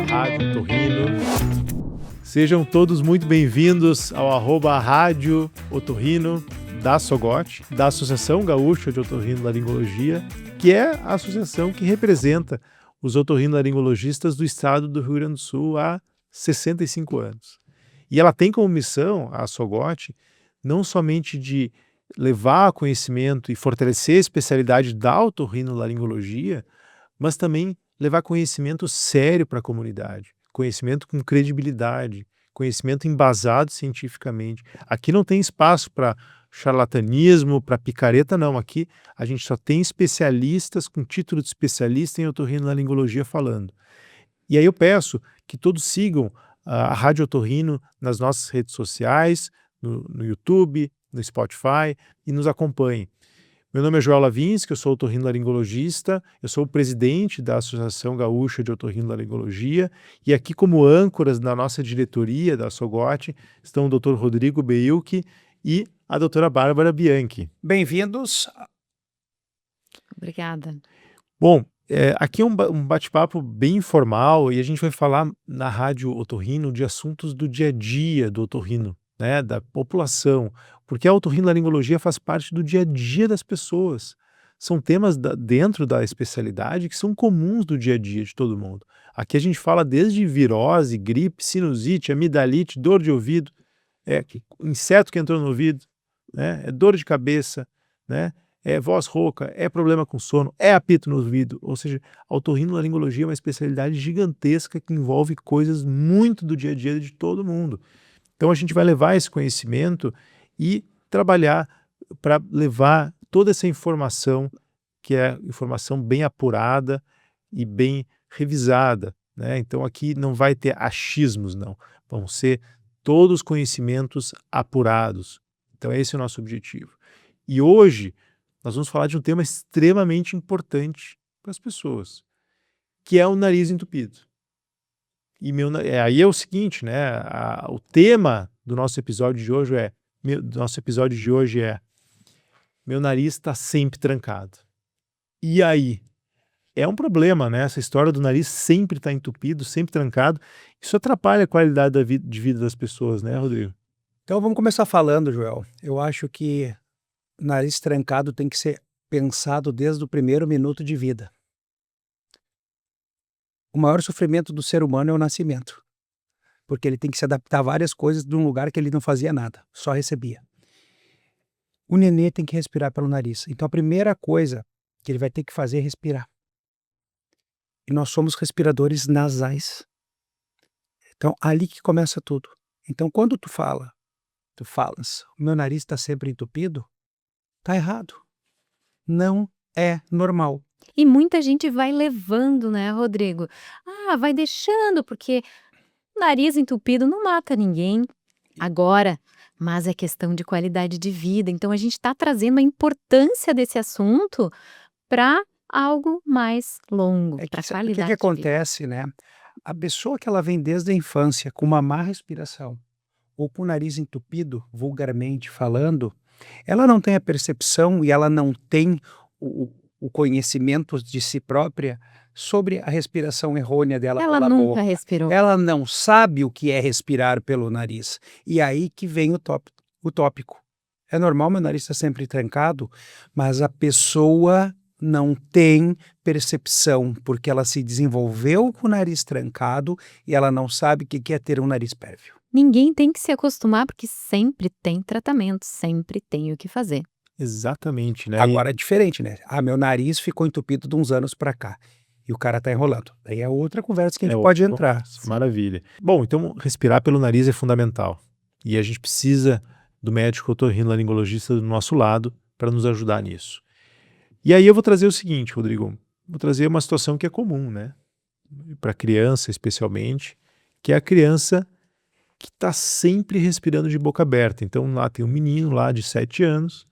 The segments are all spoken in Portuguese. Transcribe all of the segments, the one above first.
Rádio Otorrino. Sejam todos muito bem-vindos ao @Rádio Otorrino da SOGOT, da Associação Gaúcha de Otorrinolaringologia, que é a associação que representa os otorrinolaringologistas do estado do Rio Grande do Sul há 65 anos. E ela tem como missão, a SOGOT, não somente de levar conhecimento e fortalecer a especialidade da otorrinolaringologia, mas também levar conhecimento sério para a comunidade, conhecimento com credibilidade, conhecimento embasado cientificamente. Aqui não tem espaço para charlatanismo, para picareta, não. Aqui a gente só tem especialistas com título de especialista em otorrinolaringologia falando. E aí eu peço que todos sigam a Rádio Otorrino nas nossas redes sociais, no YouTube, no Spotify, e nos acompanhem. Meu nome é Joel Lavinsky, eu sou otorrinolaringologista, eu sou o presidente da Associação Gaúcha de Otorrinolaringologia, e aqui como âncoras da nossa diretoria da SOGOT estão o Dr. Rodrigo Beilke e a doutora Bárbara Bianchi. Bem-vindos. Obrigada. Bom, aqui é um bate-papo bem informal e a gente vai falar na Rádio Otorrino de assuntos do dia a dia do otorrino, né, da população, porque a otorrinolaringologia faz parte do dia a dia das pessoas. São temas dentro da especialidade que são comuns do dia a dia de todo mundo. Aqui a gente fala desde virose, gripe, sinusite, amidalite, dor de ouvido, inseto que entrou no ouvido, né, é dor de cabeça, né, é voz rouca, é problema com sono, é apito no ouvido. Ou seja, a otorrinolaringologia é uma especialidade gigantesca que envolve coisas muito do dia a dia de todo mundo. Então a gente vai levar esse conhecimento e trabalhar para levar toda essa informação, que é informação bem apurada e bem revisada, né? Então aqui não vai ter achismos, não. Vão ser todos os conhecimentos apurados. Então esse é o nosso objetivo. E hoje nós vamos falar de um tema extremamente importante para as pessoas, que é o nariz entupido. E aí é o seguinte, né? O tema do nosso episódio de hoje é meu nariz está sempre trancado. E aí? É um problema, né? Essa história do nariz sempre estar entupido, sempre trancado. Isso atrapalha a qualidade de vida das pessoas, né, Rodrigo? Então vamos começar falando, Joel. Eu acho que o nariz trancado tem que ser pensado desde o primeiro minuto de vida. O maior sofrimento do ser humano é o nascimento, porque ele tem que se adaptar a várias coisas de um lugar que ele não fazia nada, só recebia. O nenê tem que respirar pelo nariz. Então a primeira coisa que ele vai ter que fazer é respirar. E nós somos respiradores nasais. Então ali que começa tudo. Então quando tu falas, o meu nariz está sempre entupido, tá errado. Não é normal. E muita gente vai levando, né, Rodrigo? Vai deixando, porque nariz entupido não mata ninguém agora, mas é questão de qualidade de vida. Então a gente está trazendo a importância desse assunto para algo mais longo, para qualidade O que de vida. acontece, né? A pessoa que ela vem desde a infância com uma má respiração ou com o nariz entupido, vulgarmente falando, ela não tem a percepção e ela não tem o conhecimento de si própria sobre a respiração errônea dela Ela pela nunca boca. respirou. Ela não sabe o que é respirar pelo nariz. E aí que vem o tópico. É normal meu nariz estar sempre trancado, mas a pessoa não tem percepção, porque ela se desenvolveu com o nariz trancado e ela não sabe o que é ter um nariz pérvio. Ninguém tem que se acostumar, porque sempre tem tratamento, sempre tem o que fazer. Exatamente, né? Agora é diferente, né? Meu nariz ficou entupido de uns anos para cá. E o cara tá enrolando. Daí é outra conversa que a gente pode entrar. Maravilha. Bom, então respirar pelo nariz é fundamental. E a gente precisa do médico otorrinolaringologista do nosso lado para nos ajudar nisso. E aí eu vou trazer o seguinte, Rodrigo. Vou trazer uma situação que é comum, né? Para criança especialmente, que é a criança que está sempre respirando de boca aberta. Então lá tem um menino lá de 7 anos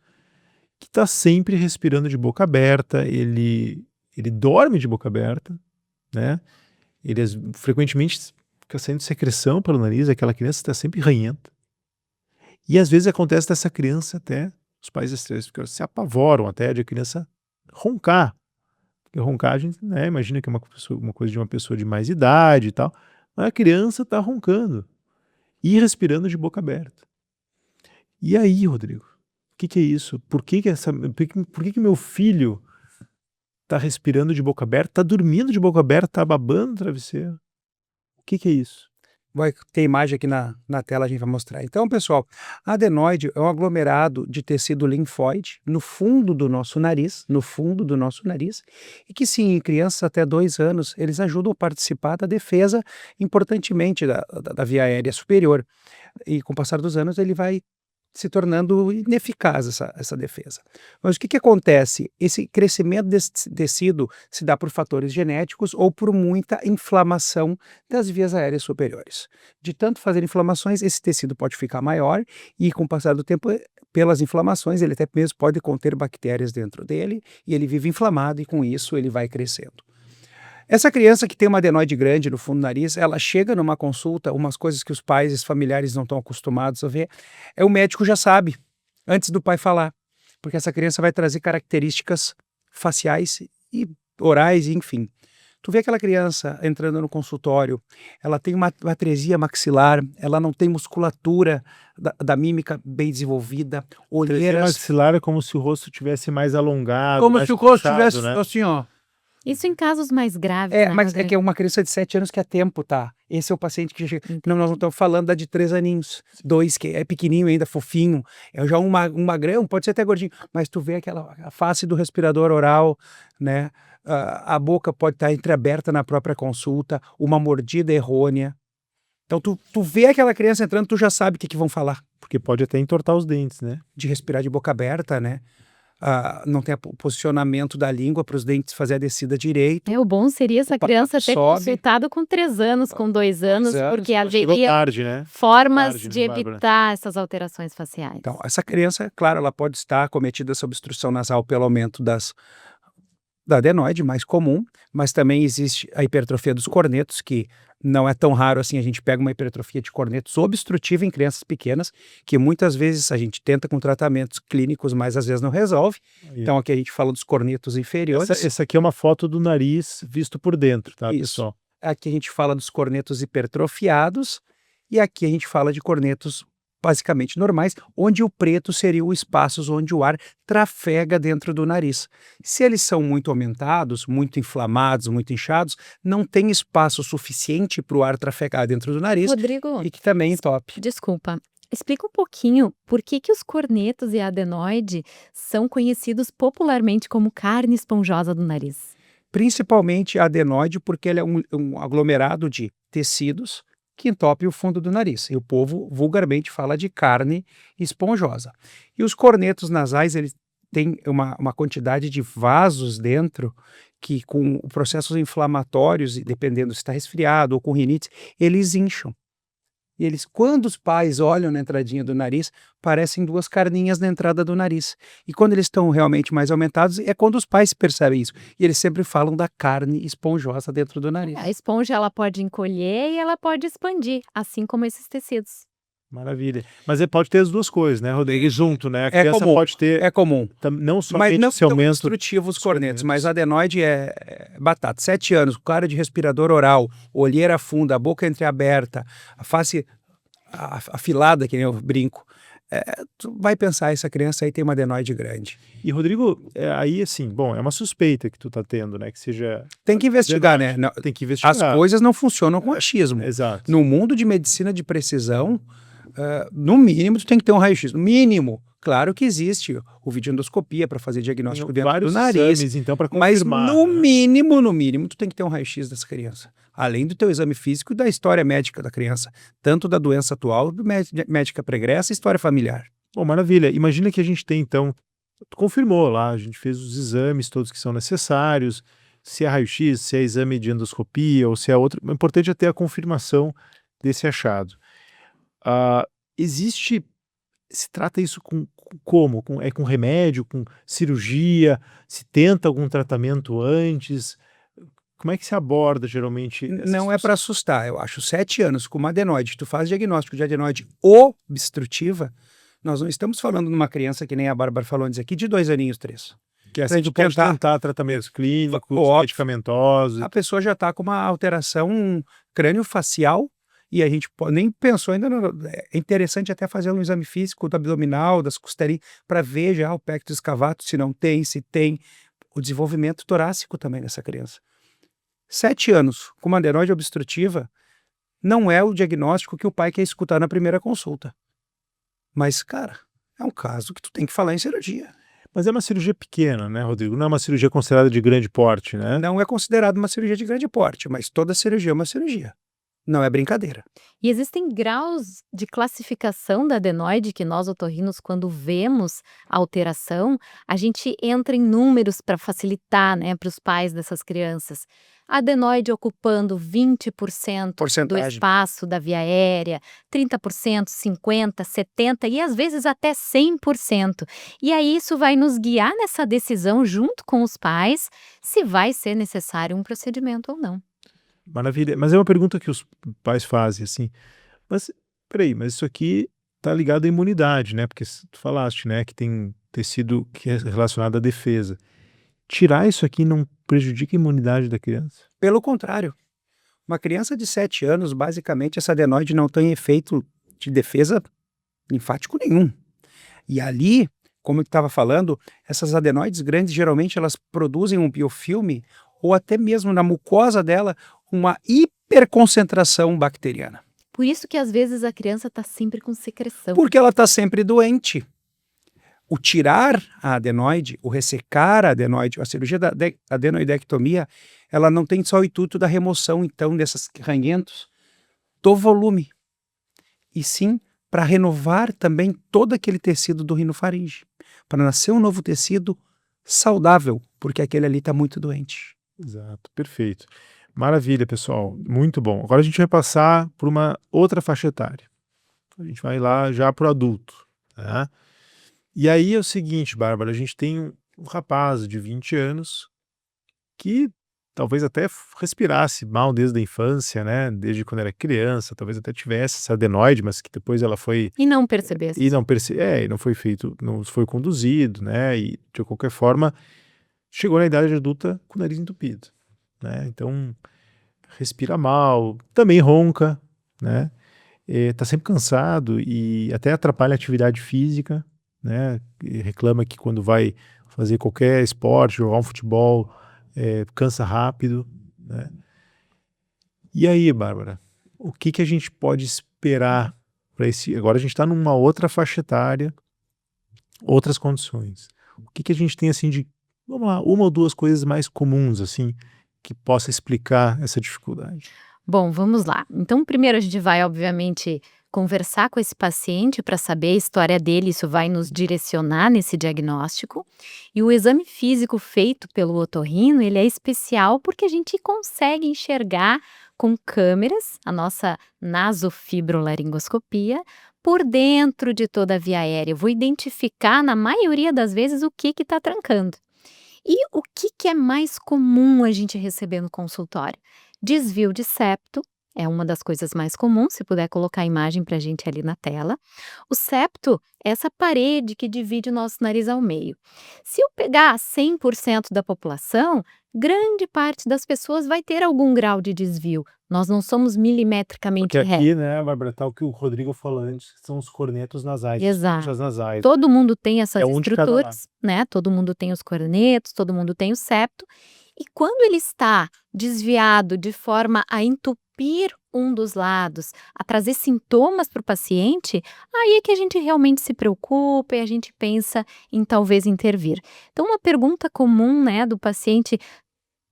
que está sempre respirando de boca aberta, ele dorme de boca aberta, né? Ele frequentemente fica saindo secreção pelo nariz, aquela criança está sempre ranhenta. E às vezes acontece dessa criança até, os pais se apavoram até de a criança roncar. Porque roncar, a gente, né, imagina que é uma coisa de uma pessoa de mais idade e tal, mas a criança está roncando e respirando de boca aberta. E aí, Rodrigo, o que é isso? Por que meu filho está respirando de boca aberta, está dormindo de boca aberta, está babando no travesseiro? O que é isso? Vai ter imagem aqui na tela, a gente vai mostrar. Então, pessoal, a adenoide é um aglomerado de tecido linfóide no fundo do nosso nariz, e que sim, em crianças até 2 anos, eles ajudam a participar da defesa, importantemente, da via aérea superior. E com o passar dos anos, ele vai se tornando ineficaz essa defesa. Mas o que acontece? Esse crescimento desse tecido se dá por fatores genéticos ou por muita inflamação das vias aéreas superiores. De tanto fazer inflamações, esse tecido pode ficar maior e, com o passar do tempo, pelas inflamações, ele até mesmo pode conter bactérias dentro dele e ele vive inflamado e, com isso, ele vai crescendo. Essa criança que tem uma adenoide grande no fundo do nariz, ela chega numa consulta, umas coisas que os pais e os familiares não estão acostumados a ver, o médico já sabe, antes do pai falar, porque essa criança vai trazer características faciais e orais, enfim. Tu vê aquela criança entrando no consultório, ela tem uma atresia maxilar, ela não tem musculatura da mímica bem desenvolvida, olheiras... Maxilar é como se o rosto tivesse mais alongado, Como mais se o rosto fixado, tivesse né? assim, ó. Isso em casos mais graves, né, Mas é Rodrigo? que é uma criança de 7 anos que há tempo, tá? Esse é o paciente que já chega. Não, nós não estamos falando da de 3 aninhos. 2, que é pequenininho ainda, fofinho. É já um magrão, pode ser até gordinho. Mas tu vê a face do respirador oral, né? A boca pode estar entreaberta na própria consulta, uma mordida errônea. Então, tu vê aquela criança entrando, tu já sabe o que vão falar. Porque pode até entortar os dentes, né? De respirar de boca aberta, né? Não tem o posicionamento da língua para os dentes fazer a descida direito. O bom seria essa criança ter sobe. consultado com 3 anos, com 2 anos, porque Chegou haveria tarde, né? formas Tarde, de Bárbara. evitar essas alterações faciais. Então, essa criança, claro, ela pode estar acometida essa obstrução nasal pelo aumento da adenoide, mais comum, mas também existe a hipertrofia dos cornetos, que não é tão raro assim. A gente pega uma hipertrofia de cornetos obstrutiva em crianças pequenas, que muitas vezes a gente tenta com tratamentos clínicos, mas às vezes não resolve. Aí. Então, aqui a gente fala dos cornetos inferiores. Essa aqui é uma foto do nariz visto por dentro, tá, Isso. pessoal? Aqui a gente fala dos cornetos hipertrofiados e aqui a gente fala de cornetos basicamente normais, onde o preto seria o espaço onde o ar trafega dentro do nariz. Se eles são muito aumentados, muito inflamados, muito inchados, não tem espaço suficiente para o ar trafegar dentro do nariz Rodrigo, e que também entope. desculpa, explica um pouquinho por que os cornetos e a adenoide são conhecidos popularmente como carne esponjosa do nariz. Principalmente a adenoide, porque ele é um aglomerado de tecidos que entope o fundo do nariz. E o povo vulgarmente fala de carne esponjosa. E os cornetos nasais, eles têm uma quantidade de vasos dentro que, com processos inflamatórios, e dependendo se está resfriado ou com rinite, eles incham. E eles, quando os pais olham na entradinha do nariz, parecem 2 carninhas na entrada do nariz. E quando eles estão realmente mais aumentados, é quando os pais percebem isso. E eles sempre falam da carne esponjosa dentro do nariz. A esponja ela pode encolher e ela pode expandir, assim como esses tecidos. Maravilha. Mas pode ter as duas coisas, né, Rodrigo? Junto, né? A É criança comum, pode ter É comum. não Mas somente não esse tão aumento. obstrutivo os cornetos, cornetos. mas a adenoide é batata. 7 anos, cara de respirador oral, olheira funda, a boca entreaberta, a face afilada, que nem eu brinco. Tu vai pensar, essa criança aí tem uma adenoide grande. E, Rodrigo, aí assim, bom, é uma suspeita que tu tá tendo, né? Que seja. Tem que investigar, né? Não, Tem que investigar. as coisas não funcionam com achismo. Exato. No mundo de medicina de precisão, no mínimo, tu tem que ter um raio-x. No mínimo. Claro que existe o videoendoscopia para fazer diagnóstico Tem dentro vários do nariz. exames, então, para Mas confirmar. no né? mínimo, tu tem que ter um raio-x dessa criança. Além do teu exame físico e da história médica da criança. Tanto da doença atual, médica pregressa e história familiar. Bom, maravilha. Imagina que a gente tem, então, tu confirmou lá, a gente fez os exames todos que são necessários, se é raio-x, se é exame de endoscopia ou se é outro. O importante é ter a confirmação desse achado. Se trata isso como? Com remédio, com cirurgia? Se tenta algum tratamento antes? Como é que se aborda geralmente? Não é para assustar, eu acho. 7 anos com uma adenoide, tu faz diagnóstico de adenoide obstrutiva, Nós não estamos falando numa criança que nem a Bárbara falou antes aqui, de 2 aninhos, 3. Que Pra assim gente tu pode tentar- tentar tratamentos clínicos, Óbvio. medicamentosos. A pessoa já está com uma alteração crânio-facial e a gente nem pensou ainda. É interessante até fazer um exame físico do abdominal, das costelinhas, para ver já o pectus escavato, se não tem, se tem. O desenvolvimento torácico também dessa criança. 7 anos com uma adenoide obstrutiva não é o diagnóstico que o pai quer escutar na primeira consulta. Mas, cara, é um caso que tu tem que falar em cirurgia. Mas é uma cirurgia pequena, né, Rodrigo? Não é uma cirurgia considerada de grande porte, né? Não é considerado uma cirurgia de grande porte, mas toda cirurgia é uma cirurgia. Não é brincadeira. E existem graus de classificação da adenoide que nós otorrinos, quando vemos a alteração, a gente entra em números para facilitar, né, para os pais dessas crianças. A adenoide ocupando 20% do Porcentagem. espaço da via aérea, 30%, 50%, 70% e às vezes até 100%. E aí isso vai nos guiar nessa decisão junto com os pais se vai ser necessário um procedimento ou não. Maravilha. Mas é uma pergunta que os pais fazem, assim. Mas, peraí, mas isso aqui tá ligado à imunidade, né? Porque tu falaste, né, que tem tecido que é relacionado à defesa. Tirar isso aqui não prejudica a imunidade da criança? Pelo contrário, uma criança de 7 anos, basicamente, essa adenoide não tem efeito de defesa linfático nenhum. E ali, como eu estava falando, essas adenoides grandes, geralmente, elas produzem um biofilme ou até mesmo na mucosa dela, uma hiperconcentração bacteriana. Por isso que às vezes a criança está sempre com secreção. Porque ela está sempre doente. O tirar a adenoide, o ressecar a adenoide, a cirurgia da adenoidectomia, ela não tem só o intuito da remoção, então, desses ranhentos, do volume. E sim para renovar também todo aquele tecido do rinofaringe. Para nascer um novo tecido saudável, porque aquele ali está muito doente. Exato, perfeito. Maravilha, pessoal. Muito bom. Agora a gente vai passar por uma outra faixa etária. A gente vai lá já para o adulto, né? E aí é o seguinte, Bárbara, a gente tem um rapaz de 20 anos que talvez até respirasse mal desde a infância, né? Desde quando era criança, talvez até tivesse essa adenoide, mas que depois ela foi E não perceber. e não foi feito, não foi conduzido, né? E de qualquer forma chegou na idade adulta com o nariz entupido, né? Então respira mal, também ronca, né? Tá sempre cansado e até atrapalha a atividade física, né? E reclama que quando vai fazer qualquer esporte, jogar um futebol, cansa rápido, né? E aí, Bárbara, o que que a gente pode esperar para esse... Agora a gente está numa outra faixa etária, outras condições. O que que a gente tem assim de, vamos lá, uma ou duas coisas mais comuns assim que possa explicar essa dificuldade? Bom, vamos lá. Então, primeiro a gente vai, obviamente, conversar com esse paciente para saber a história dele, isso vai nos direcionar nesse diagnóstico. E o exame físico feito pelo otorrino, ele é especial porque a gente consegue enxergar com câmeras, a nossa nasofibrolaringoscopia, por dentro de toda a via aérea. Eu vou identificar, na maioria das vezes, o que está trancando. E o que é mais comum a gente receber no consultório? Desvio de septo é uma das coisas mais comuns, se puder colocar a imagem para a gente ali na tela. O septo é essa parede que divide o nosso nariz ao meio. Se eu pegar 100% da população, grande parte das pessoas vai ter algum grau de desvio. Nós não somos milimetricamente Porque retos. aqui, né, Bárbara, tá o que o Rodrigo falou antes, são os cornetos nasais, Exato. as nasais. Todo mundo tem essas É um de cada estruturas, né? Todo mundo tem os cornetos, todo mundo tem o septo. E quando ele está desviado de forma a entupir um dos lados, a trazer sintomas para o paciente, aí é que a gente realmente se preocupa e a gente pensa em talvez intervir. Então, uma pergunta comum, né, do paciente: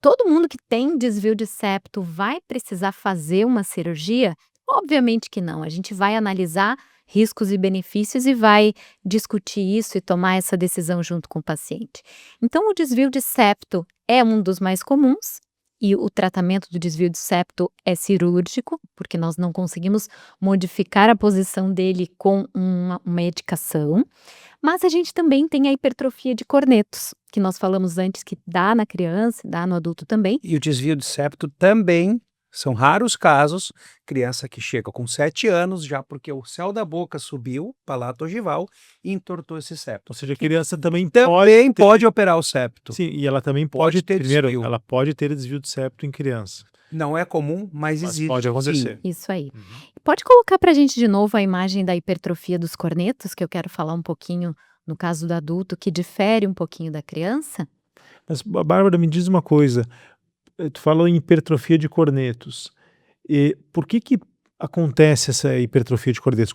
todo mundo que tem desvio de septo vai precisar fazer uma cirurgia? Obviamente que não. A gente vai analisar riscos e benefícios e vai discutir isso e tomar essa decisão junto com o paciente. Então, o desvio de septo é um dos mais comuns e o tratamento do desvio de septo é cirúrgico, porque nós não conseguimos modificar a posição dele com uma medicação. Mas a gente também tem a hipertrofia de cornetos, que nós falamos antes que dá na criança, dá no adulto também. E o desvio de septo também São raros casos, criança que chega com 7 anos, já porque o céu da boca subiu, palato ogival, e entortou esse septo. Ou seja, a criança também Também ter pode operar o septo. sim, e ela também Pode pode ter primeiro, desvio. ela pode ter desvio de septo em criança, Não é comum, mas mas existe. pode acontecer. Sim. Isso aí. Uhum. Pode colocar pra gente de novo a imagem da hipertrofia dos cornetos, que eu quero falar um pouquinho no caso do adulto, que difere um pouquinho da criança? Mas, Bárbara, me diz uma coisa, tu falou em hipertrofia de cornetos, e por que acontece essa hipertrofia de cornetos?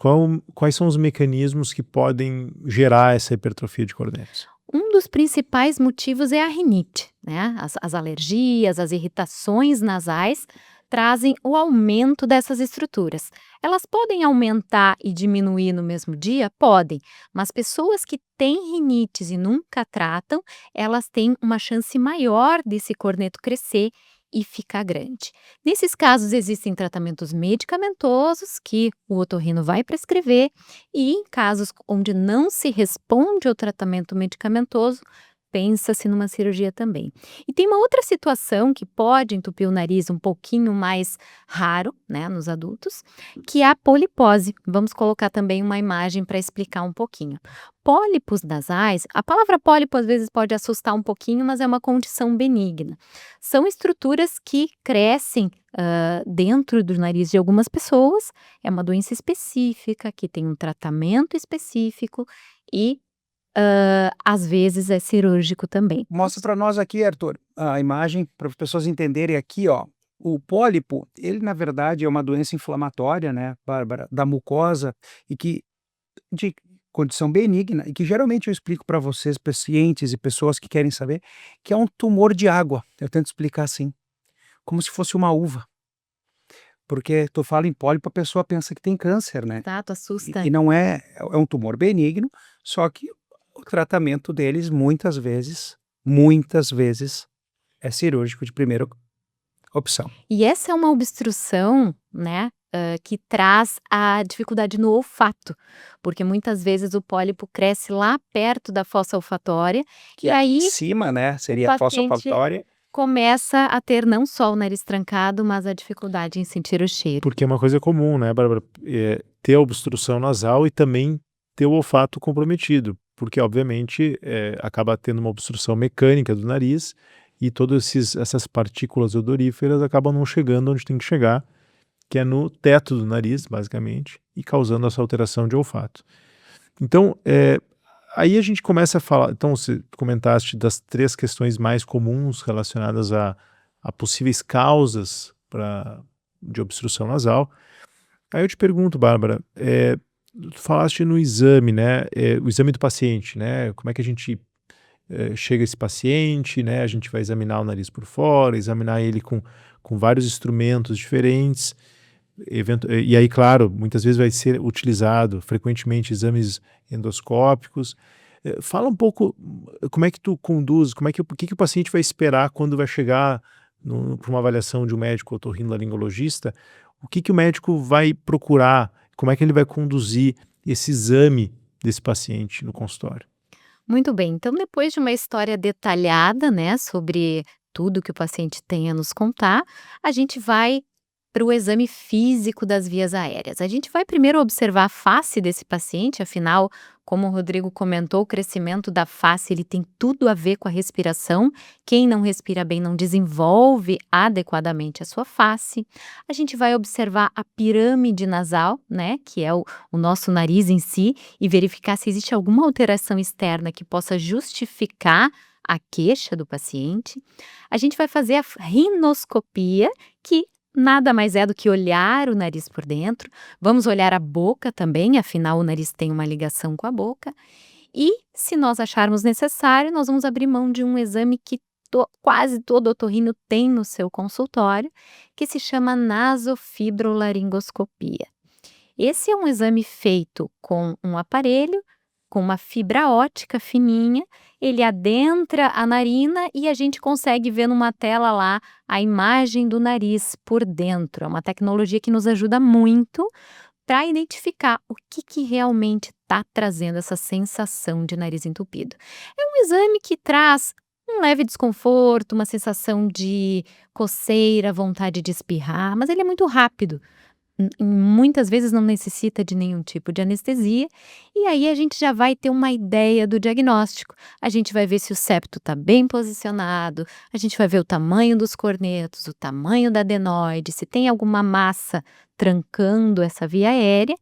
Quais são os mecanismos que podem gerar essa hipertrofia de cornetos? Um dos principais motivos é a rinite, né? As alergias, as irritações nasais trazem o aumento dessas estruturas. Elas podem aumentar e diminuir no mesmo dia? Podem, mas pessoas que têm rinites e nunca tratam, elas têm uma chance maior desse corneto crescer e ficar grande. Nesses casos, existem tratamentos medicamentosos que o otorrino vai prescrever, e em casos onde não se responde ao tratamento medicamentoso, pensa-se numa cirurgia também. E tem uma outra situação que pode entupir o nariz um pouquinho mais raro, né, nos adultos, que é a polipose. Vamos colocar também uma imagem para explicar um pouquinho. Pólipos nasais, a palavra pólipo às vezes pode assustar um pouquinho, mas é uma condição benigna. São estruturas que crescem dentro do nariz de algumas pessoas, é uma doença específica, que tem um tratamento específico e às vezes é cirúrgico também. Mostra para nós aqui, Arthur, a imagem para as pessoas entenderem aqui, ó. O pólipo, ele na verdade é uma doença inflamatória, né, Bárbara, da mucosa e que de condição benigna e que geralmente eu explico para vocês, pacientes e pessoas que querem saber, que é um tumor de água. Eu tento explicar assim, como se fosse uma uva. Porque tu fala em pólipo, a pessoa pensa que tem câncer, né? Exato, assusta. E não é, é um tumor benigno, só que o tratamento deles muitas vezes, é cirúrgico de primeira opção. E essa é uma obstrução, né, que traz a dificuldade no olfato, porque muitas vezes o pólipo cresce lá perto da fossa olfatória Que e aí em cima, né, seria a fossa paciente olfatória. começa a ter não só o nariz trancado, mas a dificuldade em sentir o cheiro. Porque é uma coisa comum, né, Bárbara, ter a obstrução nasal e também ter o olfato comprometido, porque obviamente acaba tendo uma obstrução mecânica do nariz e todas essas partículas odoríferas acabam não chegando onde tem que chegar, que é no teto do nariz, basicamente, e causando essa alteração de olfato. Então, aí a gente começa a falar, então você comentaste das 3 questões mais comuns relacionadas a possíveis causas de obstrução nasal. Aí eu te pergunto, Bárbara, tu falaste no exame, né, o exame do paciente, né, como é que a gente chega esse paciente, né, a gente vai examinar o nariz por fora, examinar ele com vários instrumentos diferentes, e aí, claro, muitas vezes vai ser utilizado frequentemente exames endoscópicos. Fala um pouco como é que tu conduz, o que o paciente vai esperar quando vai chegar para uma avaliação de um médico otorrinolaringologista, o que o médico vai procurar, como é que ele vai conduzir esse exame desse paciente no consultório. Muito bem, então depois de uma história detalhada, né, sobre tudo que o paciente tem a nos contar, a gente vai para o exame físico das vias aéreas. A gente vai primeiro observar a face desse paciente, afinal, como o Rodrigo comentou, o crescimento da face ele tem tudo a ver com a respiração. Quem não respira bem não desenvolve adequadamente a sua face. A gente vai observar a pirâmide nasal, né, que é o nosso nariz em si, e verificar se existe alguma alteração externa que possa justificar a queixa do paciente. A gente vai fazer a rinoscopia, que nada mais é do que olhar o nariz por dentro. Vamos olhar a boca também, afinal o nariz tem uma ligação com a boca. E, se nós acharmos necessário, nós vamos abrir mão de um exame que quase todo otorrino tem no seu consultório, que se chama nasofibrolaringoscopia. Esse é um exame feito com um aparelho, com uma fibra óptica fininha, ele adentra a narina e a gente consegue ver numa tela lá a imagem do nariz por dentro. É uma tecnologia que nos ajuda muito para identificar o que realmente está trazendo essa sensação de nariz entupido. É um exame que traz um leve desconforto, uma sensação de coceira, vontade de espirrar, mas ele é muito rápido. Muitas vezes não necessita de nenhum tipo de anestesia, e aí a gente já vai ter uma ideia do diagnóstico. A gente vai ver se o septo está bem posicionado, a gente vai ver o tamanho dos cornetos, o tamanho da adenoide, se tem alguma massa trancando essa via aérea.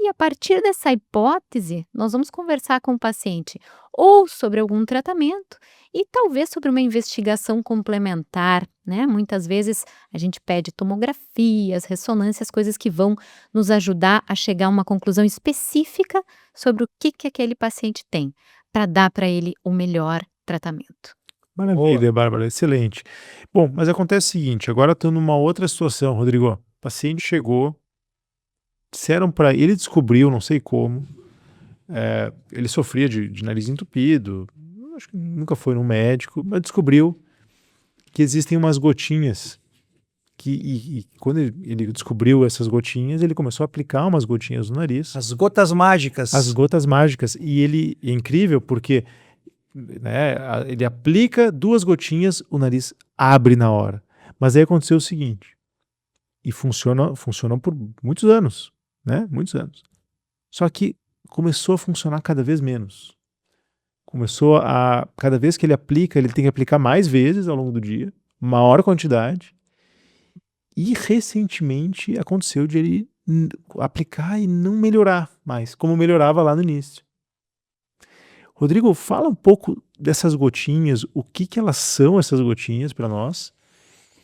E a partir dessa hipótese, nós vamos conversar com o paciente ou sobre algum tratamento e talvez sobre uma investigação complementar, né? Muitas vezes a gente pede tomografias, ressonâncias, coisas que vão nos ajudar a chegar a uma conclusão específica sobre o que aquele paciente tem, para dar para ele o melhor tratamento. Maravilha, Bárbara, excelente. Bom, mas acontece o seguinte, agora estou numa outra situação, Rodrigo. O paciente chegou, disseram para ele, descobriu, não sei como, ele sofria de nariz entupido, acho que nunca foi no médico, mas descobriu que existem umas gotinhas e quando ele descobriu essas gotinhas, ele começou a aplicar umas gotinhas no nariz. As gotas mágicas. As gotas mágicas. E ele é incrível porque, né, ele aplica 2 gotinhas, o nariz abre na hora. Mas aí aconteceu o seguinte, e funciona por muitos anos, né? Muitos anos. Só que começou a funcionar cada vez menos. Cada vez que ele aplica, ele tem que aplicar mais vezes ao longo do dia, maior quantidade. E recentemente aconteceu de ele aplicar e não melhorar mais, como melhorava lá no início. Rodrigo, fala um pouco dessas gotinhas, o que elas são, essas gotinhas, para nós,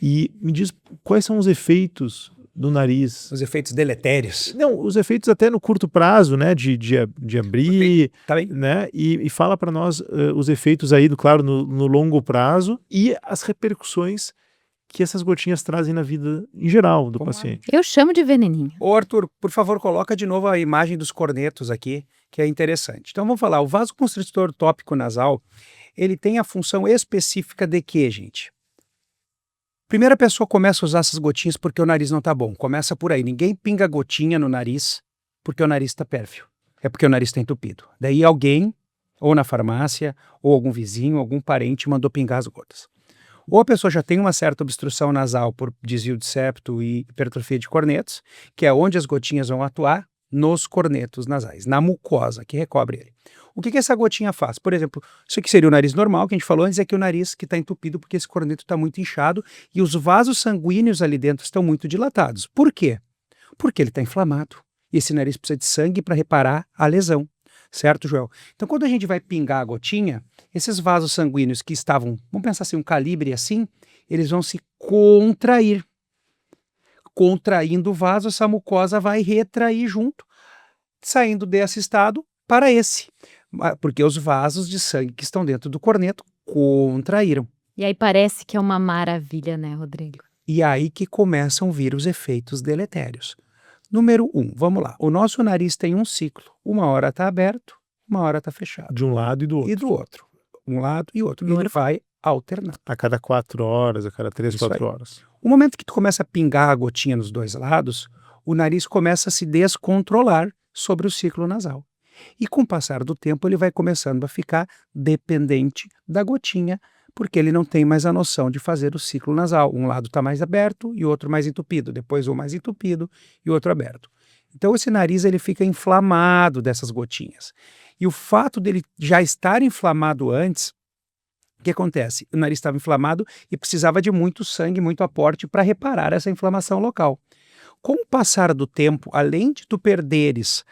e me diz quais são os efeitos do nariz. Os efeitos deletérios. Não, os efeitos até no curto prazo, né, de abrir, Tá bem. né, e fala para nós os efeitos aí, claro, no longo prazo e as repercussões que essas gotinhas trazem na vida em geral do paciente. Eu chamo de veneninho. Ô Arthur, por favor, coloca de novo a imagem dos cornetos aqui, que é interessante. Então vamos falar, o vasoconstritor tópico nasal, ele tem a função específica de quê, gente? Primeira pessoa começa a usar essas gotinhas porque o nariz não tá bom. Começa por aí. Ninguém pinga gotinha no nariz porque o nariz tá pérfio. É porque o nariz tá entupido. Daí alguém, ou na farmácia, ou algum vizinho, algum parente mandou pingar as gotas. Ou a pessoa já tem uma certa obstrução nasal por desvio de septo e hipertrofia de cornetos, que é onde as gotinhas vão atuar nos cornetos nasais, na mucosa que recobre ele. O que essa gotinha faz? Por exemplo, isso aqui seria o nariz normal, que a gente falou antes, é que o nariz que está entupido porque esse corneto está muito inchado e os vasos sanguíneos ali dentro estão muito dilatados. Por quê? Porque ele está inflamado. E esse nariz precisa de sangue para reparar a lesão. Certo, Joel? Então, quando a gente vai pingar a gotinha, esses vasos sanguíneos que estavam, vamos pensar assim, um calibre assim, eles vão se contrair. Contraindo o vaso, essa mucosa vai retrair junto, saindo desse estado para esse. Porque os vasos de sangue que estão dentro do corneto contraíram. E aí parece que é uma maravilha, né, Rodrigo? E aí que começam a vir os efeitos deletérios. Número 1, vamos lá. O nosso nariz tem um ciclo. Uma hora está aberto, uma hora está fechado. De um lado e do outro. E do outro. Um lado e outro. E ele vai alternar. A cada 4 horas, a cada 3, 4 horas. O momento que tu começa a pingar a gotinha nos dois lados, o nariz começa a se descontrolar sobre o ciclo nasal. E com o passar do tempo ele vai começando a ficar dependente da gotinha, porque ele não tem mais a noção de fazer o ciclo nasal. Um lado está mais aberto e o outro mais entupido, depois um mais entupido e o outro aberto. Então esse nariz ele fica inflamado dessas gotinhas. E o fato dele já estar inflamado antes, o que acontece? O nariz estava inflamado e precisava de muito sangue, muito aporte para reparar essa inflamação local. Com o passar do tempo, além de tu perderes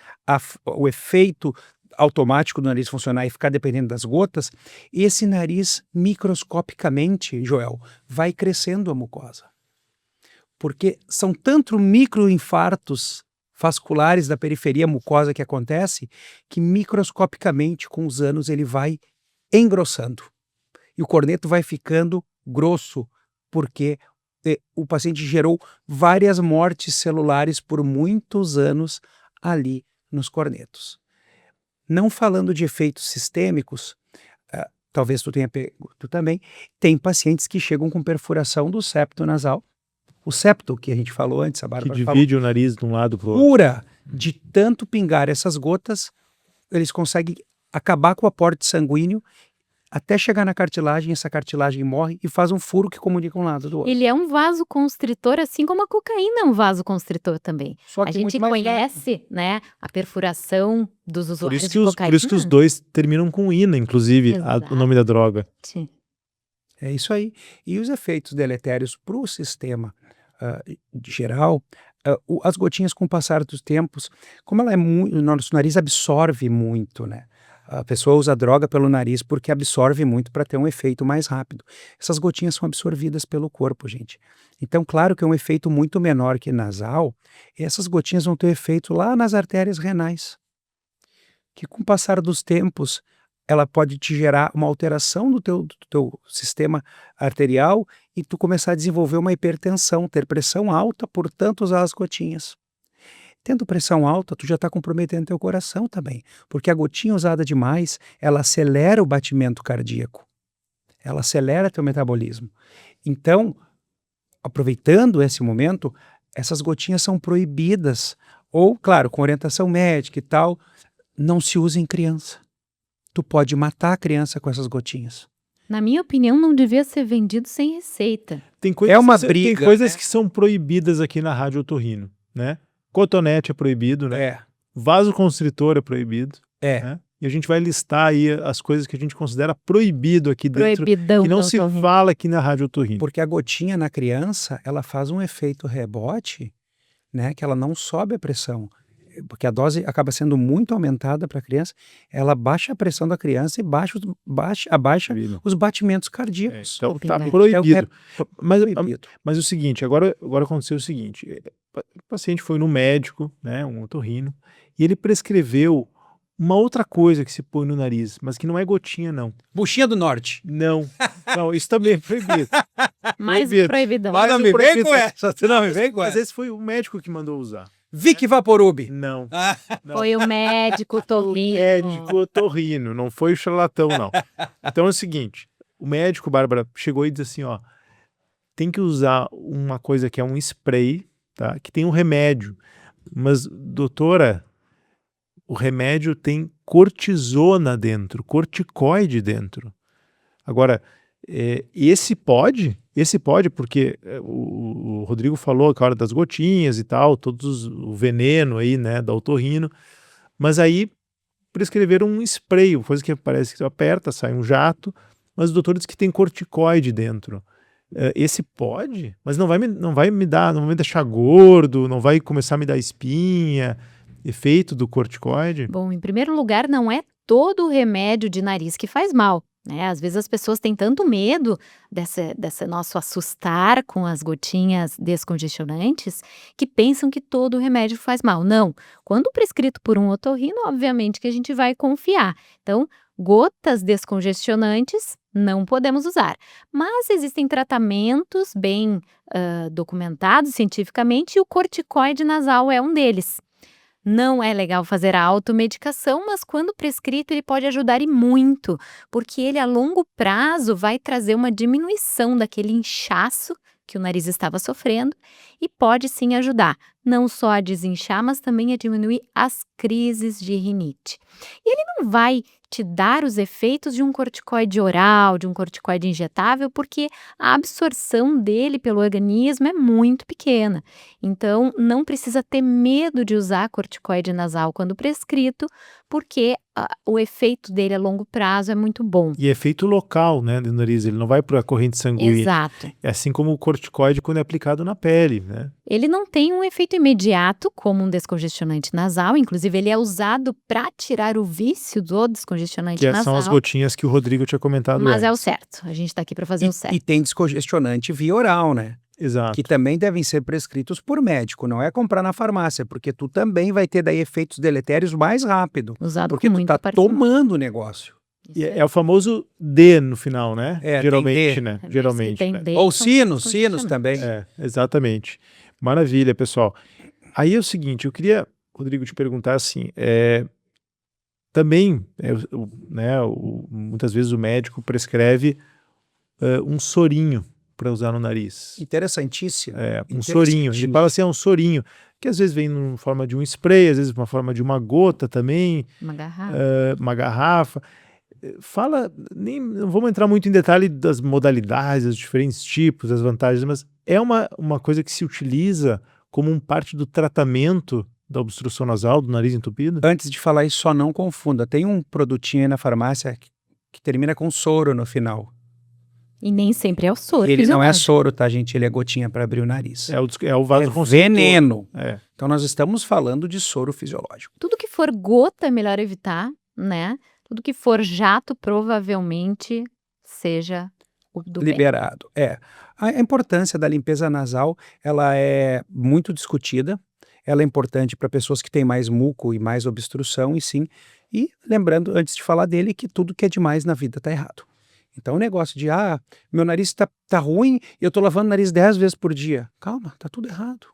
o efeito automático do nariz funcionar e ficar dependendo das gotas, esse nariz microscopicamente, Joel, vai crescendo a mucosa. Porque são tanto microinfartos vasculares da periferia mucosa que acontece, que microscopicamente, com os anos, ele vai engrossando. E o corneto vai ficando grosso, porque o paciente gerou várias mortes celulares por muitos anos ali nos cornetos. Não falando de efeitos sistêmicos, talvez tu tenha pego, tu também, tem pacientes que chegam com perfuração do septo nasal. O septo, que a gente falou antes, a Bárbara falou. Que divide o nariz de um lado para o outro. Pura, de tanto pingar essas gotas, eles conseguem acabar com o aporte sanguíneo, até chegar na cartilagem, essa cartilagem morre e faz um furo que comunica um lado do outro. Ele é um vasoconstritor, assim como a cocaína é um vasoconstritor também. Só A que gente muito mais conhece, né, a perfuração dos Por usuários isso, de cocaína. por isso que os dois terminam com ina, inclusive, o nome da droga. É isso aí. E os efeitos deletérios para o sistema geral, as gotinhas com o passar dos tempos, como ela é muito, o nosso nariz absorve muito, né? A pessoa usa droga pelo nariz porque absorve muito para ter um efeito mais rápido. Essas gotinhas são absorvidas pelo corpo, gente. Então, claro que é um efeito muito menor que nasal, e essas gotinhas vão ter efeito lá nas artérias renais, que com o passar dos tempos, ela pode te gerar uma alteração do teu sistema arterial e tu começar a desenvolver uma hipertensão, ter pressão alta, portanto usar as gotinhas. Tendo pressão alta, tu já está comprometendo teu coração também, porque a gotinha usada demais, ela acelera o batimento cardíaco, ela acelera teu metabolismo. Então, aproveitando esse momento, essas gotinhas são proibidas, ou, claro, com orientação médica e tal, não se usa em criança. Tu pode matar a criança com essas gotinhas. Na minha opinião, não devia ser vendido sem receita. Tem coisas, É uma tem briga, coisas né? que são proibidas aqui na Rádio Otorrino, né? Cotonete é proibido, né? Vasoconstritor é proibido. Né? E a gente vai listar aí as coisas que a gente considera proibido aqui dentro, Proibidão. que não se fala aqui na Rádio Otorrino. Porque a gotinha na criança, ela faz um efeito rebote, né? Que ela não sobe a pressão. Porque a dose acaba sendo muito aumentada para a criança, ela baixa a pressão da criança e abaixa os batimentos cardíacos. Então está Então, proibido. Proibido. Mas o seguinte, agora aconteceu o seguinte, o paciente foi no médico, né, um otorrino, e ele prescreveu uma outra coisa que se põe no nariz, mas que não é gotinha, não. Buchinha do Norte. Não, isso também é proibido. Mais proibidão. Mas não me vem com essa, tu não me vem com Mas essa. esse foi o médico que mandou usar. Vic Vaporub. Não. Foi o médico Otorrino. Médico otorrino, não foi o charlatão, não. Então é o seguinte, o médico, Bárbara, chegou e disse assim, ó, tem que usar uma coisa que é um spray, tá? Que tem um remédio, mas, doutora, o remédio tem cortisona dentro, corticoide dentro. Agora, esse pode porque o Rodrigo falou a hora das gotinhas e tal, o veneno aí, né, da otorrino, mas aí prescreveram um spray, coisa que parece que você aperta, sai um jato, mas o doutor disse que tem corticoide dentro. Esse pode, mas não vai me deixar gordo, não vai começar a me dar espinha, efeito do corticoide? Bom, em primeiro lugar, não é todo remédio de nariz que faz mal, né? Às vezes as pessoas têm tanto medo desse nosso assustar com as gotinhas descongestionantes que pensam que todo remédio faz mal. Não, quando prescrito por um otorrino, obviamente que a gente vai confiar. Então, gotas descongestionantes não podemos usar, mas existem tratamentos bem documentados cientificamente e o corticoide nasal é um deles. Não é legal fazer a automedicação, mas quando prescrito ele pode ajudar e muito, porque ele a longo prazo vai trazer uma diminuição daquele inchaço que o nariz estava sofrendo e pode sim ajudar, não só a desinchar, mas também a diminuir as crises de rinite. E ele não vai te dar os efeitos de um corticoide oral, de um corticoide injetável, porque a absorção dele pelo organismo é muito pequena. Então, não precisa ter medo de usar corticoide nasal quando prescrito, porque o efeito dele a longo prazo é muito bom. E efeito local, né, do nariz, ele não vai para a corrente sanguínea. Exato. É assim como o corticoide quando é aplicado na pele, né? Ele não tem um efeito imediato como um descongestionante nasal, inclusive ele é usado para tirar o vício do descongestionante Que nasal. são as gotinhas que o Rodrigo tinha comentado Mas é o antes. certo, a gente está aqui para fazer o certo. E tem descongestionante via oral, né? Exato. Que também devem ser prescritos por médico, não é comprar na farmácia, porque tu também vai ter daí efeitos deletérios mais rápido, Usado porque com tu muita tá parcimônia. tomando o negócio. E é o famoso D no final, né? É, tem geralmente, D. né? Tem Geralmente, né? D, Ou são sinos descongestionantes. também. Exatamente. Maravilha, pessoal. Aí é o seguinte, eu queria, Rodrigo, te perguntar assim, também, muitas vezes o médico prescreve um sorinho para usar no nariz. Interessantíssimo. Um sorinho. Ele fala assim, é um sorinho, que às vezes vem na forma de um spray, às vezes na forma de uma gota também, Uma garrafa. uma garrafa. fala, não vamos entrar muito em detalhe das modalidades, dos diferentes tipos, das vantagens, mas é uma coisa que se utiliza como parte do tratamento da obstrução nasal, do nariz entupido? Antes de falar isso, só não confunda. Tem um produtinho aí na farmácia que termina com soro no final. E nem sempre é o soro Ele não é fisiológico. soro, tá, gente? Ele é gotinha para abrir o nariz. É o É vasoconstritor. veneno. É. Então nós estamos falando de soro fisiológico. Tudo que for gota é melhor evitar, né? Tudo que for jato provavelmente seja o do bem. Liberado. A importância da limpeza nasal, ela é muito discutida. Ela é importante para pessoas que têm mais muco e mais obstrução, e sim. E lembrando, antes de falar dele, que tudo que é demais na vida está errado. Então o negócio de, meu nariz tá ruim e eu tô lavando o nariz 10 vezes por dia. Calma, tá tudo errado.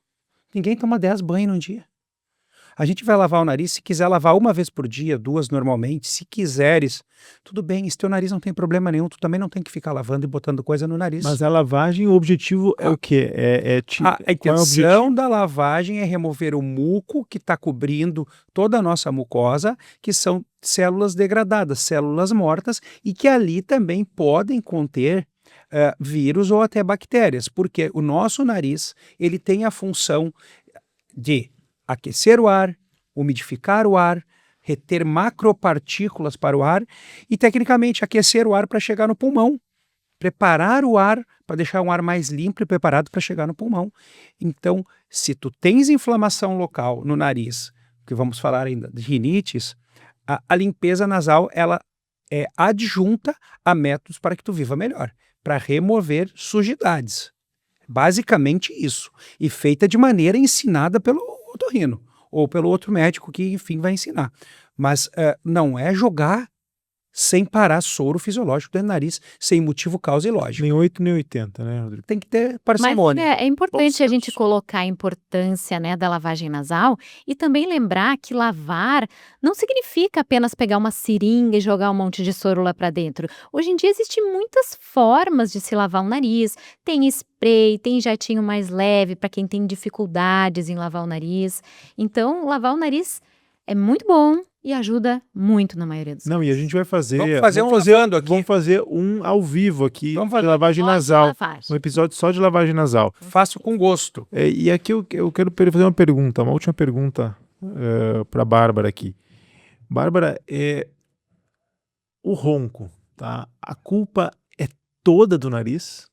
Ninguém toma 10 banhos num dia. A gente vai lavar o nariz, se quiser lavar uma vez por dia, 2 normalmente, se quiseres, tudo bem, se teu nariz não tem problema nenhum, tu também não tem que ficar lavando e botando coisa no nariz. Mas a lavagem, o objetivo é o quê? A Qual é o intenção da lavagem é remover o muco que está cobrindo toda a nossa mucosa, que são células degradadas, células mortas, e que ali também podem conter vírus ou até bactérias, porque o nosso nariz ele tem a função de aquecer o ar, umidificar o ar, reter macropartículas para o ar e, tecnicamente, aquecer o ar para chegar no pulmão. Preparar o ar para deixar um ar mais limpo e preparado para chegar no pulmão. Então, se tu tens inflamação local no nariz, que vamos falar ainda de rinites, a limpeza nasal ela é adjunta a métodos para que tu viva melhor, para remover sujidades. Basicamente isso. E feita de maneira ensinada pelo otorrino ou pelo outro médico que, enfim, vai ensinar. Mas não é jogar sem parar soro fisiológico do nariz, sem motivo, causa e lógica. Nem 8 nem 80, né, Rodrigo? Tem que ter Mas parcimônia. é importante Bom a gente senso. colocar a importância, né, da lavagem nasal e também lembrar que lavar não significa apenas pegar uma seringa e jogar um monte de soro lá para dentro. Hoje em dia existem muitas formas de se lavar o nariz. Tem spray, tem jatinho mais leve para quem tem dificuldades em lavar o nariz. Então, lavar o nariz é muito bom e ajuda muito na maioria dos Não, e a gente vai fazer... Vamos fazer um lavando aqui. Vamos fazer um ao vivo aqui Vamos fazer de lavagem Só de nasal. lavagem. Um episódio só de lavagem nasal. Faço com gosto. E aqui eu quero fazer uma pergunta, uma última pergunta para a Bárbara aqui. Bárbara, o ronco, tá? A culpa é toda do nariz?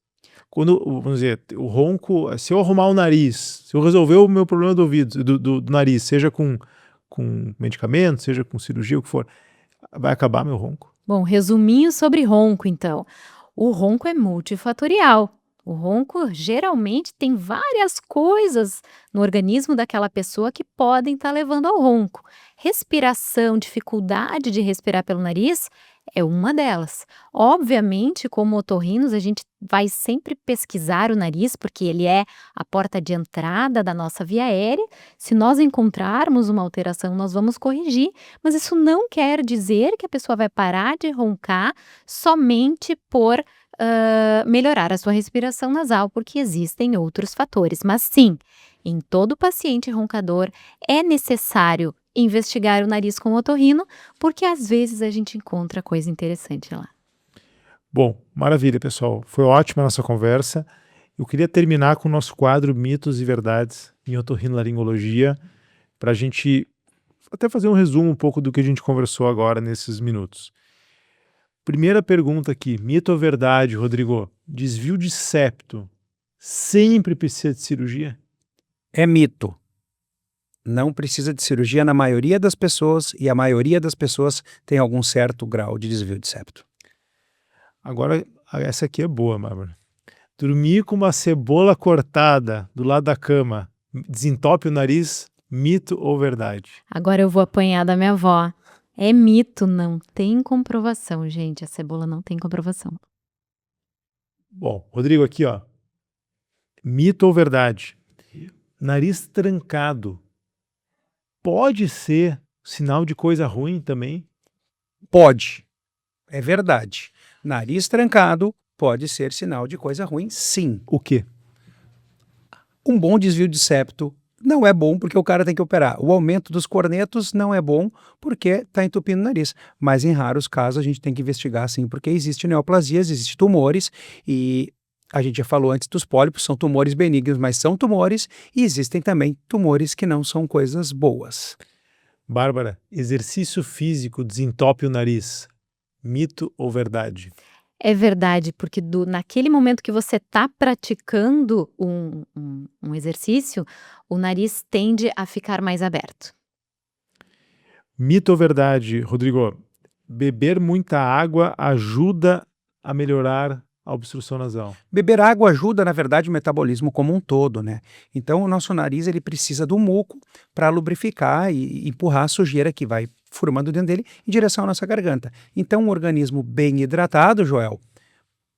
Quando, vamos dizer, o ronco, se eu arrumar o nariz, se eu resolver o meu problema do ouvido, do nariz, seja com medicamento, seja com cirurgia, o que for, vai acabar meu ronco? Bom, resuminho sobre ronco, então. O ronco é multifatorial. O ronco geralmente tem várias coisas no organismo daquela pessoa que podem estar levando ao ronco. Respiração, dificuldade de respirar pelo nariz é uma delas. Obviamente, como otorrinos, a gente vai sempre pesquisar o nariz, porque ele é a porta de entrada da nossa via aérea. Se nós encontrarmos uma alteração, nós vamos corrigir, mas isso não quer dizer que a pessoa vai parar de roncar somente por melhorar a sua respiração nasal, porque existem outros fatores. Mas sim, em todo paciente roncador é necessário investigar o nariz com o otorrino, porque às vezes a gente encontra coisa interessante lá. Bom, maravilha, pessoal. Foi ótima a nossa conversa. Eu queria terminar com o nosso quadro Mitos e Verdades em Otorrinolaringologia, para a gente até fazer um resumo um pouco do que a gente conversou agora nesses minutos. Primeira pergunta aqui, mito ou verdade, Rodrigo? Desvio de septo sempre precisa de cirurgia? É mito. Não precisa de cirurgia na maioria das pessoas e a maioria das pessoas tem algum certo grau de desvio de septo. Agora, essa aqui é boa, Bárbara. Dormir com uma cebola cortada do lado da cama desentope o nariz, mito ou verdade? Agora eu vou apanhar da minha avó. É mito, não tem comprovação, gente. A cebola não tem comprovação. Bom, Rodrigo, aqui, ó. Mito ou verdade? Nariz trancado pode ser sinal de coisa ruim também? Pode. É verdade. Nariz trancado pode ser sinal de coisa ruim, sim. O quê? Um bom desvio de septo não é bom porque o cara tem que operar. O aumento dos cornetos não é bom porque está entupindo o nariz. Mas em raros casos a gente tem que investigar sim, porque existe neoplasias, existem tumores e a gente já falou antes dos pólipos, são tumores benignos, mas são tumores e existem também tumores que não são coisas boas. Bárbara, exercício físico desentope o nariz. Mito ou verdade? É verdade, porque naquele momento que você está praticando um exercício, o nariz tende a ficar mais aberto. Mito ou verdade, Rodrigo? Beber muita água ajuda a melhorar a obstrução nasal. Beber água ajuda, na verdade, o metabolismo como um todo, né? Então, o nosso nariz ele precisa do muco para lubrificar e empurrar a sujeira que vai formando dentro dele em direção à nossa garganta. Então, um organismo bem hidratado, Joel,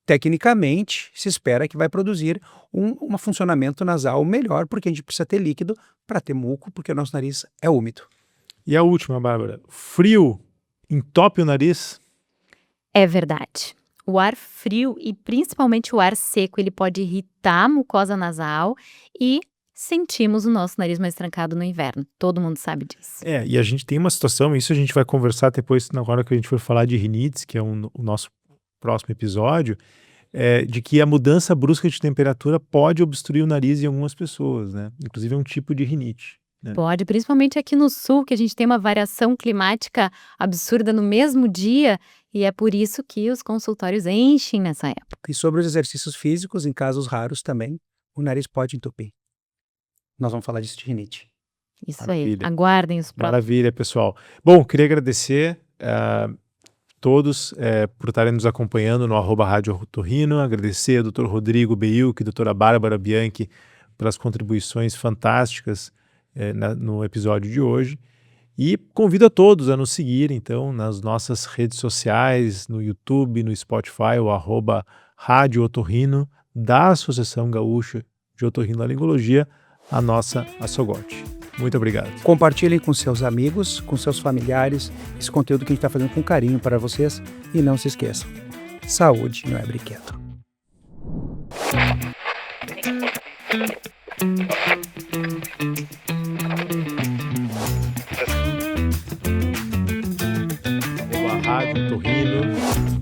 tecnicamente, se espera que vai produzir um funcionamento nasal melhor, porque a gente precisa ter líquido para ter muco, porque o nosso nariz é úmido. E a última, Bárbara. Frio entope o nariz? É verdade. O ar frio e principalmente o ar seco, ele pode irritar a mucosa nasal e sentimos o nosso nariz mais trancado no inverno. Todo mundo sabe disso. E a gente tem uma situação, isso a gente vai conversar depois, na hora que a gente for falar de rinites, que é o nosso próximo episódio, de que a mudança brusca de temperatura pode obstruir o nariz em algumas pessoas, né? Inclusive é um tipo de rinite. Né? Pode, principalmente aqui no sul, que a gente tem uma variação climática absurda no mesmo dia, e é por isso que os consultórios enchem nessa época. E sobre os exercícios físicos, em casos raros também, o nariz pode entupir. Nós vamos falar disso de rinite. Isso Maravilha. aí, aguardem os próximos. Maravilha, pessoal. Bom, queria agradecer todos por estarem nos acompanhando no @Rádio Otorrino, agradecer ao Dr. Rodrigo Beilk e a doutora Bárbara Bianchi pelas contribuições fantásticas no episódio de hoje. E convido a todos a nos seguir, então, nas nossas redes sociais, no YouTube, no Spotify, o @Rádio Otorrino, da Associação Gaúcha de Otorrinolaringologia, a nossa Assogote. Muito obrigado. Compartilhem com seus amigos, com seus familiares, esse conteúdo que a gente está fazendo com carinho para vocês. E não se esqueçam, saúde não é brinquedo. Rádio Otorrino.